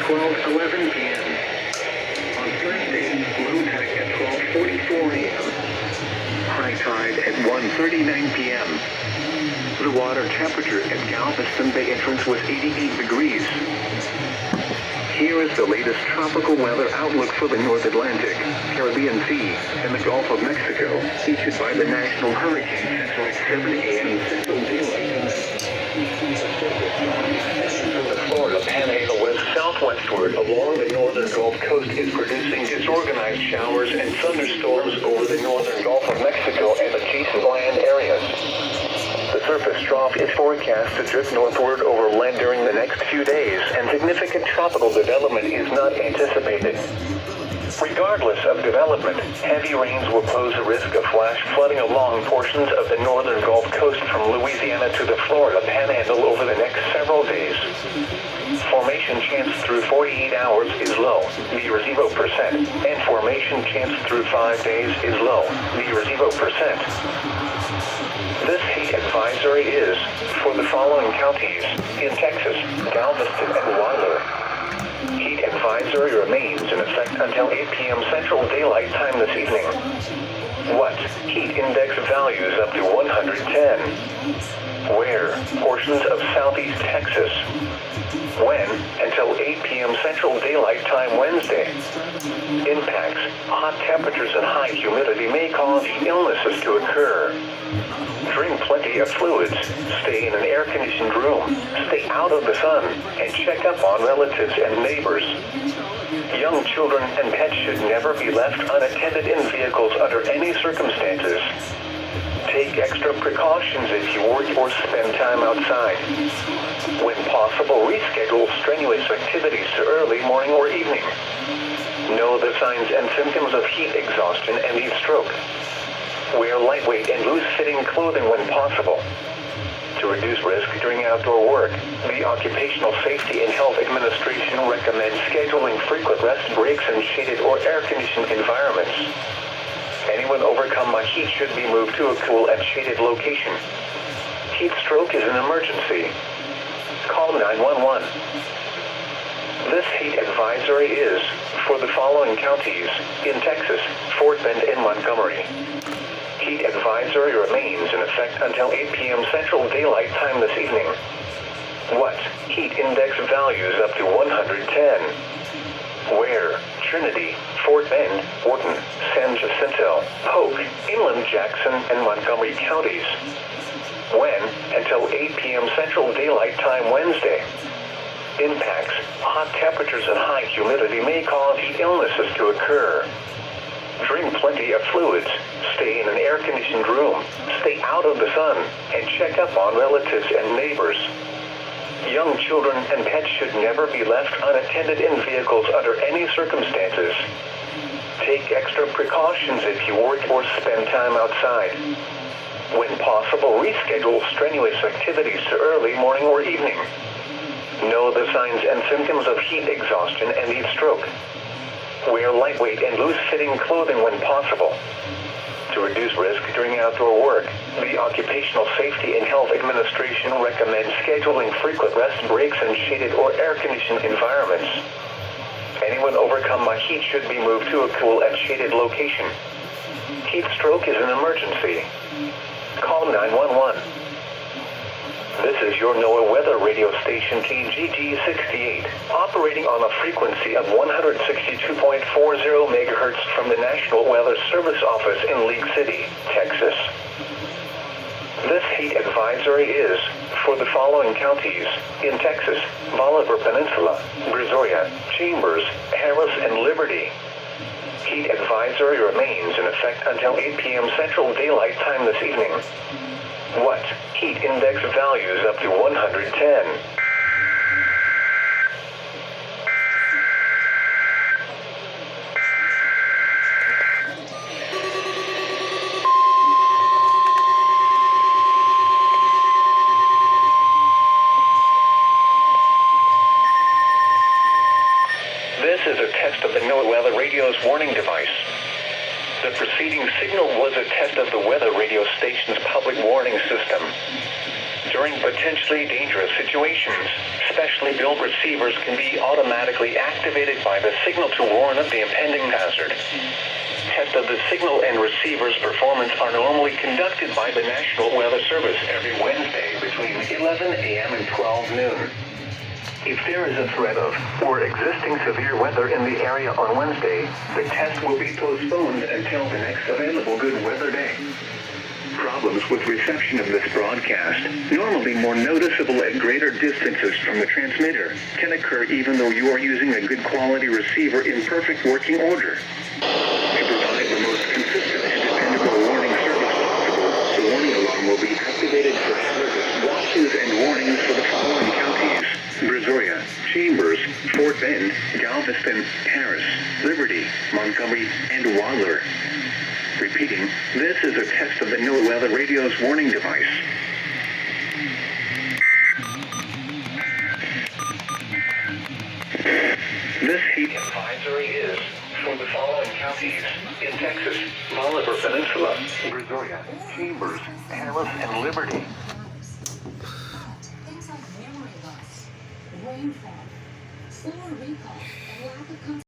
12:11 p.m. On Thursday, low tide at 12:44 a.m. High tide at 1:39 p.m. The water temperature at Galveston Bay entrance was 88 degrees. Here is the latest tropical weather outlook for the North Atlantic, Caribbean Sea, and the Gulf of Mexico, issued by the National Hurricane Center at 7 a.m. Central Daylight Time. The Florida Panhandle west-southwestward along the northern Gulf Coast is producing disorganized showers and thunderstorms over the northern Gulf of Mexico and adjacent land areas. The surface trough is forecast to drift northward over land during the next few days, and significant tropical development is not anticipated. Regardless of development, heavy rains will pose a risk of flash flooding along portions of the northern Gulf Coast from Louisiana to the Florida Panhandle over the next several days. Formation chance through 48 hours is low, near 0%, and formation chance through 5 days is low, near 0%. This heat advisory is for the following counties in Texas, Galveston, and Wyler. Heat advisory remains in effect until 8 p.m. Central Daylight Time this evening. What? Heat index values up to 110. Where? Portions of southeast Texas. When? Until 8 p.m. Central Daylight Time Wednesday. Impacts. Hot temperatures and high humidity may cause illnesses to occur. Drink plenty of fluids, stay in an air-conditioned room, stay out of the sun, and check up on relatives and neighbors. Young children and pets should never be left unattended in vehicles under any circumstances. Take extra precautions if you work or spend time outside. When possible, reschedule strenuous activities to early morning or evening. Know the signs and symptoms of heat exhaustion and heat stroke. Wear lightweight and loose-fitting clothing when possible. To reduce risk during outdoor work, the Occupational Safety and Health Administration recommends scheduling frequent rest breaks in shaded or air-conditioned environments. Anyone overcome by heat should be moved to a cool and shaded location. Heat stroke is an emergency. Call 911. This heat advisory is for the following counties in Texas, Fort Bend, and Montgomery. Heat advisory remains in effect until 8 p.m. Central Daylight Time this evening. What? Heat index values up to 110. Where? Trinity, Fort Bend, Wharton, San Jacinto, Polk, Inland Jackson, and Montgomery counties. When? Until 8 p.m. Central Daylight Time Wednesday. Impacts. Hot temperatures and high humidity may cause illnesses to occur. Drink plenty of fluids, stay in an air-conditioned room, stay out of the sun, and check up on relatives and neighbors. Young children and pets should never be left unattended in vehicles under any circumstances. Take extra precautions if you work or spend time outside. When possible, reschedule strenuous activities to early morning or evening. Know the signs and symptoms of heat exhaustion and heat stroke. Wear lightweight and loose-fitting clothing when possible. To reduce risk during outdoor work, the Occupational Safety and Health Administration recommends scheduling frequent rest breaks in shaded or air-conditioned environments. Anyone overcome by heat should be moved to a cool and shaded location. Heat stroke is an emergency. Call 911. This is your NOAA weather radio station KGG68, operating on a frequency of 162.40 megahertz from the National Weather Service office in League City, Texas. This heat advisory is for the following counties in Texas, Bolivar Peninsula, Brazoria, Chambers, Harris, and Liberty. Heat advisory remains in effect until 8 p.m. Central Daylight Time this evening. What? Heat index values up to 110. This is a test of the NOAA Weather Radio's warning device. The preceding signal was a test of the weather radio station's public warning system. during potentially dangerous situations. Specially built receivers can be automatically activated by the signal to warn of the impending hazard. Tests of the signal and receiver's performance are normally conducted by the National Weather Service every Wednesday between 11 a.m. and 12 noon. If there is a threat of or existing severe weather in the area on Wednesday, the test will be postponed until the next available good weather day. Problems with reception of this broadcast, normally more noticeable at greater distances from the transmitter, can occur even though you are using a good quality receiver in perfect working order. To provide the most consistent and dependable warning service possible, the warning alarm will be activated for hazardous watches and warnings for the following counties: Brazoria, Chambers, Fort Bend, Galveston, Harris, Liberty, Montgomery, and Waller. Repeating, this is a test of the NOAA Weather Radio's warning device. This heat advisory is for the following counties in Texas: Bolivar Peninsula, Brazoria, Chambers, Harris, and Liberty. Things like memory loss, rainfall, or recall, and lack of